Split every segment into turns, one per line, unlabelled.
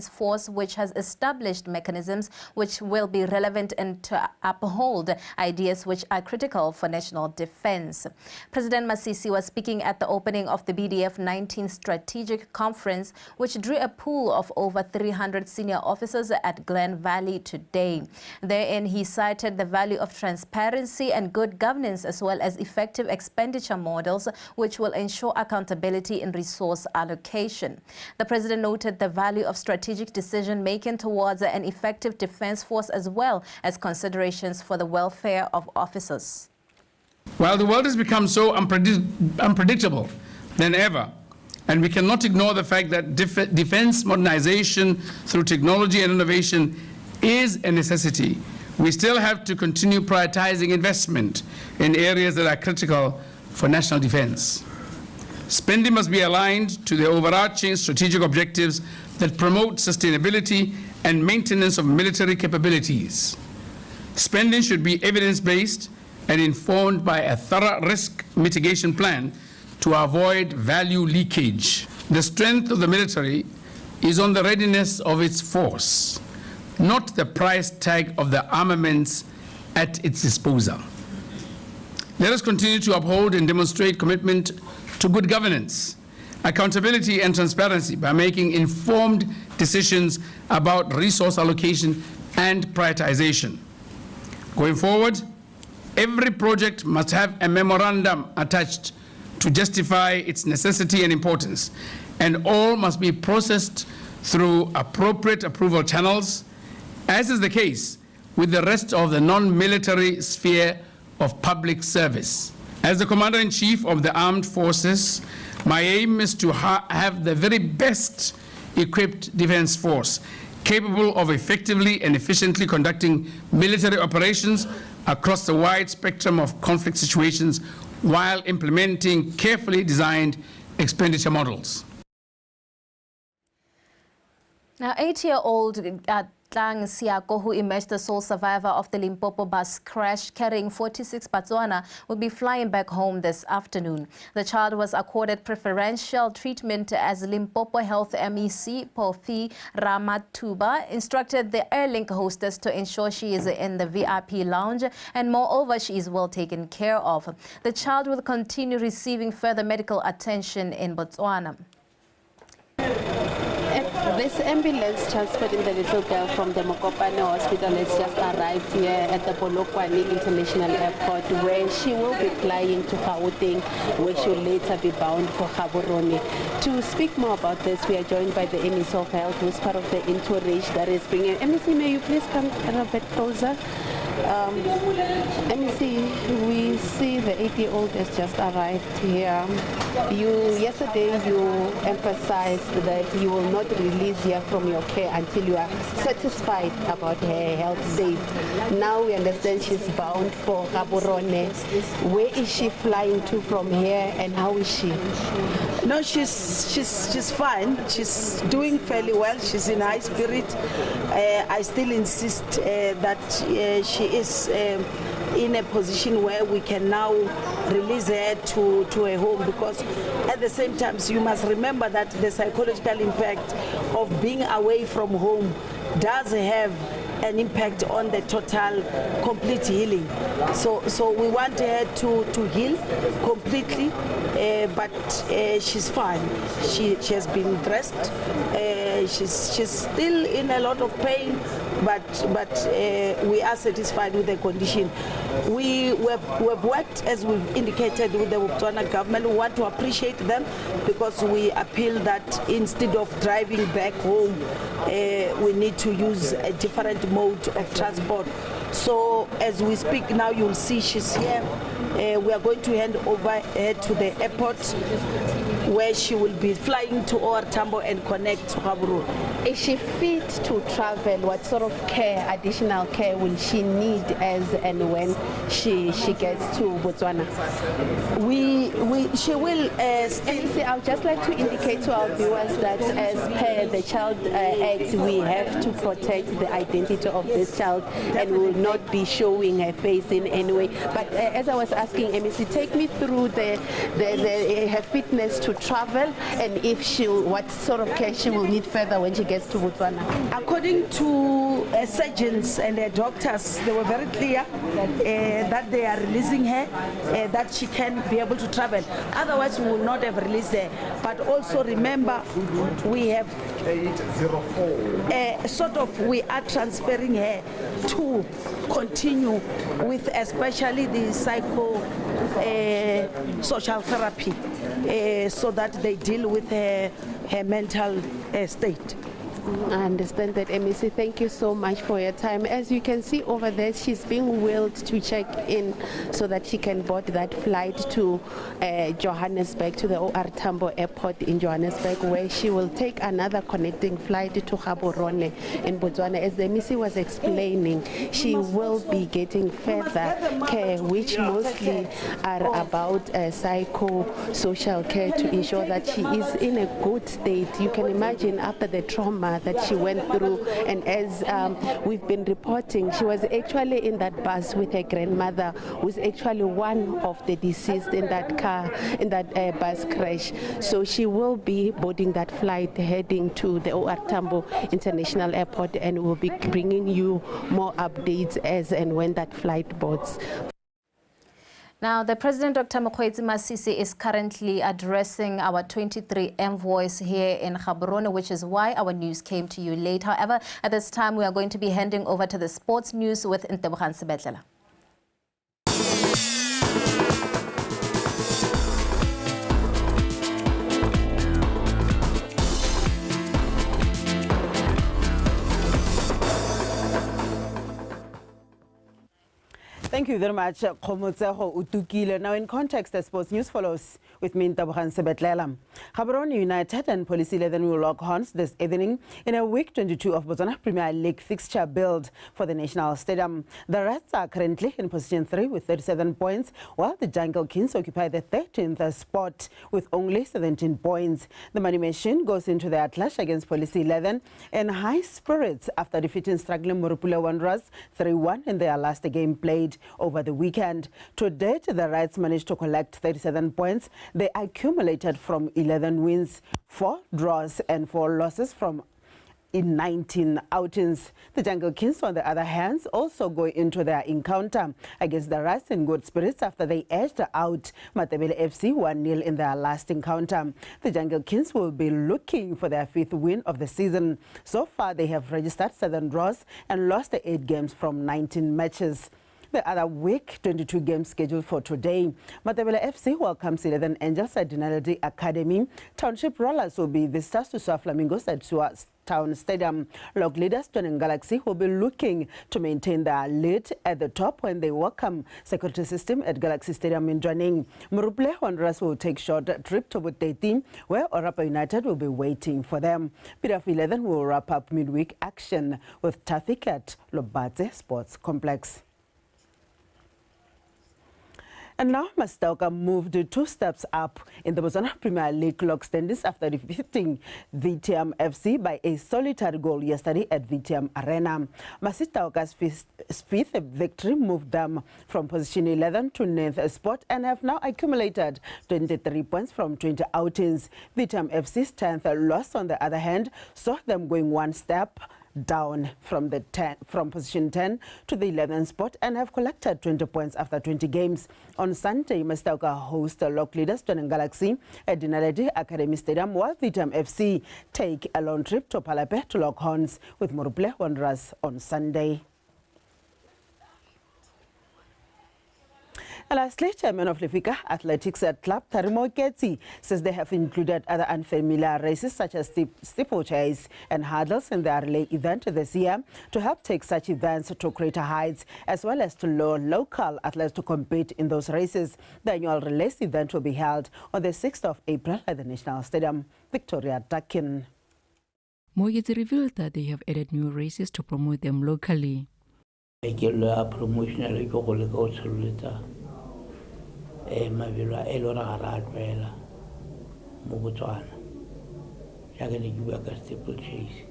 Force, which has established mechanisms which will be relevant and to uphold ideas which are critical for national defense. President Masisi was speaking at the opening of the BDF 19th Strategic Conference, which drew a pool of over 300 senior officers at Glen Valley today. Therein, he cited the value of transparency and good governance, as well as effective expenditure models which will ensure accountability in resource allocation. The president noted the value of strategic decision-making towards an effective defense force, as well as considerations for the welfare of officers.
While the world has become so unpredictable than ever, and we cannot ignore the fact that defense modernization through technology and innovation is a necessity, we still have to continue prioritizing investment in areas that are critical for national defense. Spending must be aligned to the overarching strategic objectives that promote sustainability and maintenance of military capabilities. Spending should be evidence-based and informed by a thorough risk mitigation plan to avoid value leakage. The strength of the military is on the readiness of its force, not the price tag of the armaments at its disposal. Let us continue to uphold and demonstrate commitment to good governance, accountability and transparency by making informed decisions about resource allocation and prioritization. Going forward, every project must have a memorandum attached to justify its necessity and importance, and all must be processed through appropriate approval channels, as is the case with the rest of the non-military sphere of public service. As the Commander-in-Chief of the Armed Forces, my aim is to have the very best equipped defense force, capable of effectively and efficiently conducting military operations across the wide spectrum of conflict situations while implementing carefully designed expenditure models.
Now, 8-year-old Tlang Siako, who emerged the sole survivor of the Limpopo bus crash carrying 46 BOTSWANA, will be flying back home this afternoon. The child was accorded preferential treatment as Limpopo Health MEC Pofi Ramatuba instructed the Airlink hostess to ensure she is in the VIP lounge, and moreover, she is well taken care of. The child will continue receiving further medical attention in Botswana.
This ambulance transporting the little girl from the Mokopane Hospital has just arrived here at the Polokwane International Airport, where she will be flying to Gauteng, where she will later be bound for Gaborone. To speak more about this, we are joined by the MEC of Health, who is part of the entourage that is bringing. MEC, may you please come a bit closer? MEC, we see the 8-year-old has just arrived here. Yesterday you emphasized that you will not release her from your care until you are satisfied about her health state. Now we understand she's bound for Gaborone. Where is she flying to from here, and how is she?
No, she's fine. She's doing fairly well. She's in high spirit. I still insist that she is in a position where we can now release her to her home, because at the same time you must remember that the psychological impact of being away from home does have an impact on the total complete healing. So we want her to heal completely, but she's fine. She has been dressed. She's still in a lot of pain, but we are satisfied with the condition. We have worked, as we've indicated, with the Botswana government. We want to appreciate them, because we appeal that instead of driving back home, we need to use a different mode of transport. So as we speak now, you'll see she's here. We are going to hand over her to the airport, where she will be flying to OR Tambo and connect to Gaborone.
Is she fit to travel? What sort of care, additional care, will she need as and when she gets to Botswana? She will still. I would just like to indicate to our viewers that as per the Child Act, we have to protect the identity of this child, and we will not be showing her face in any way. But as I was asking asking MEC, take me through her fitness to travel, and if what sort of care she will need further when she gets to Botswana.
According to surgeons and doctors, they were very clear that they are releasing her, that she can be able to travel. Otherwise, we will not have released her. But also remember, we have we are transferring her to continue with especially the social therapy, so that they deal with her mental state.
I understand that, MEC. Thank you so much for your time. As you can see over there, she's being wheeled to check in so that she can board that flight to Johannesburg, to the OR Tambo Airport in Johannesburg, where she will take another connecting flight to Gaborone in Botswana. As the MEC was explaining, she will be getting further care, which mostly are about psycho-social care, to ensure that she is in a good state. You can imagine after the trauma that she went through, and as we've been reporting, she was actually in that bus with her grandmother, who's actually one of the deceased in that car, in that bus crash. So she will be boarding that flight heading to the OR Tambo International Airport, and we'll be bringing you more updates as and when that flight boards.
Now, the President, Dr. Mokgweetsi Masisi, is currently addressing our 23 envoys here in Gaborone, which is why our news came to you late. However, at this time, we are going to be handing over to the sports news with Ntebogang Sebetlela.
Thank you very much, Khomotseho Utukile. Now, in context, the sports news follows with me, Ntebogang Sebetlela. Gaborone United and Police 11 will lock horns this evening in a week 22 of Botswana Premier League fixture build for the National Stadium. The Reds are currently in position 3 with 37 points, while the Jungle Kings occupy the 13th spot with only 17 points. The Money Machine goes into their clash against Police 11 in high spirits after defeating struggling Morupule Wanderers 3-1 in their last game played over the weekend. To date, the Reds managed to collect 37 points. They accumulated from 11 wins, 4 draws and 4 losses from in 19 outings. The Jungle Kings, on the other hand, also go into their encounter against the Reds in good spirits after they edged out Matebele FC 1-0 in their last encounter. The Jungle Kings will be looking for their 5th win of the season. So far, they have registered 7 draws and lost 8 games from 19 matches. The other week 22 games scheduled for today. Matebele FC welcomes 11 Angels at Dinaledi Academy. Township Rollers will be visitors to Swa Flamingos at Swa Town Stadium. Log leaders Stoneng Galaxy will be looking to maintain their lead at the top when they welcome Security System at Galaxy Stadium in Jwaneng. Morupule Wanderers will take short trip to Boteti, where Orapa United will be waiting for them. BDF 11 will wrap up midweek action with traffic at Lobatse Sports Complex. And now Mastauka moved 2 steps up in the Botswana Premier League clock standings after defeating VTM FC by a solitary goal yesterday at VTM Arena. Mastauka's 5th victory moved them from position 11 to 9th spot and have now accumulated 23 points from 20 outings. VTM FC's 10th loss, on the other hand, saw them going 1 step down from position 10 to the 11th spot and have collected 20 points after 20 games. On Sunday, Mastauka host lock leaders Stoneng Galaxy at Dinaledi Academy Stadium, while VTM FC take a long trip to Palape to lock horns with Morupule Wanderers on Sunday. And lastly, Chairman of Lefika Athletics Club, Tarimo Ketsi, says they have included other unfamiliar races such as steeplechase and hurdles in their relay event this year to help take such events to greater heights, as well as to lure local athletes to compete in those races. The annual relay event will be held on the 6th of April at the National Stadium. Victoria Dakin.
Mogetsi revealed that they have added new races to promote them locally.
Mavelo a elona ga ra tlwaela mo Botswana jaaka ne ke bua ka steeplechase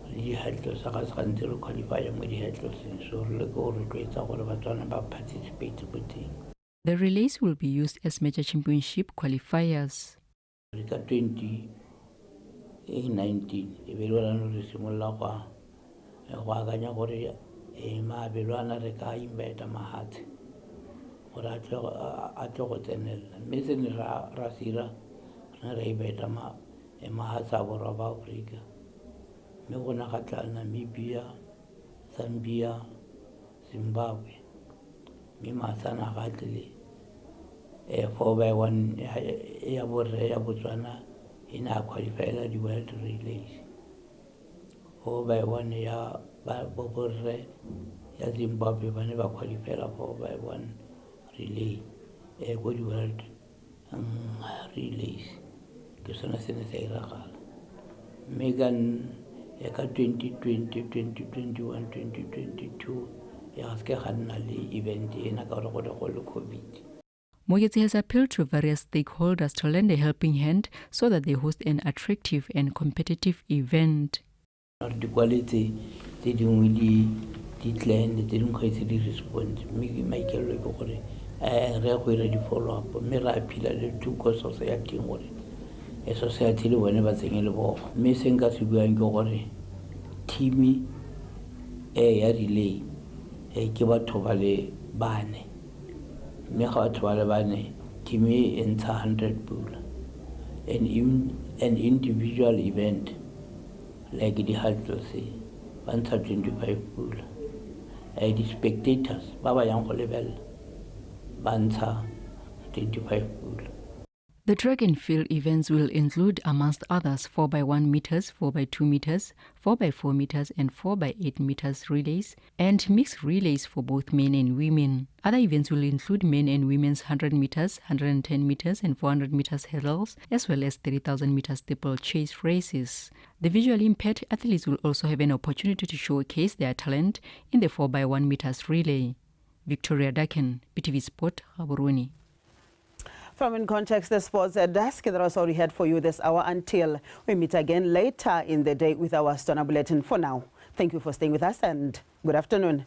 le di-hurdles ga se gantsi re qualifya mo di-hurdleseng, so re le ke go rotloetsa gore Batswana ba participate ko teng.
The relays will be used as major championship qualifiers.
2019 e be lwana no re simolla kwa go akanya gore mabelwana re ka imbeta mahatse gore a tle go tsenela mme se ne ra sira re ibeta mahatse a borwa ba Afrika mme go na ga tla Namibia, Zambia, Zimbabwe mme matsana ga tle 4x1 ya borre ya Botswana ina qualifier di World Relays 4x1 ya borre ya Zimbabwe ba ne ba qualifier 4x1 relay go di World Relays ke sona se ne se iragala Megan ya ka 2020 2021 2022 ya ska ganna le event ena ka gore go le COVID.
Mogetsi has appealed to various stakeholders to lend a helping hand so that they host an attractive and competitive event.
The quality they dingwe di plan they dingwe ga itse di response me Michael le gore re go ira di follow up me ra phila le two course ya ting gore e society le bone ba tsengele bo me se nka se buang ke gore team ya relay ke batho ba le bane me ga batho ba le bane team e ntsha 100 pula an individual event like the hurdles ba ntsha 25 pula the spectators ba ba yang go lebella ba ntsha 25 pula.
The track and field events will include, amongst others, 4x1 meters, 4x2 meters, 4x4 meters, and 4x8 meters relays, and mixed relays for both men and women. Other events will include men and women's 100 meters, 110 meters, and 400 meters hurdles, as well as 30,000 meters steeplechase races. The visually impaired athletes will also have an opportunity to showcase their talent in the 4x1 meters relay. Victoria Daken, BTV Sport, Gaborone.
From In Context, the sports desk, that was all we had for you this hour until we meet again later in the day with our Stona Bulletin. For now, thank you for staying with us and good afternoon.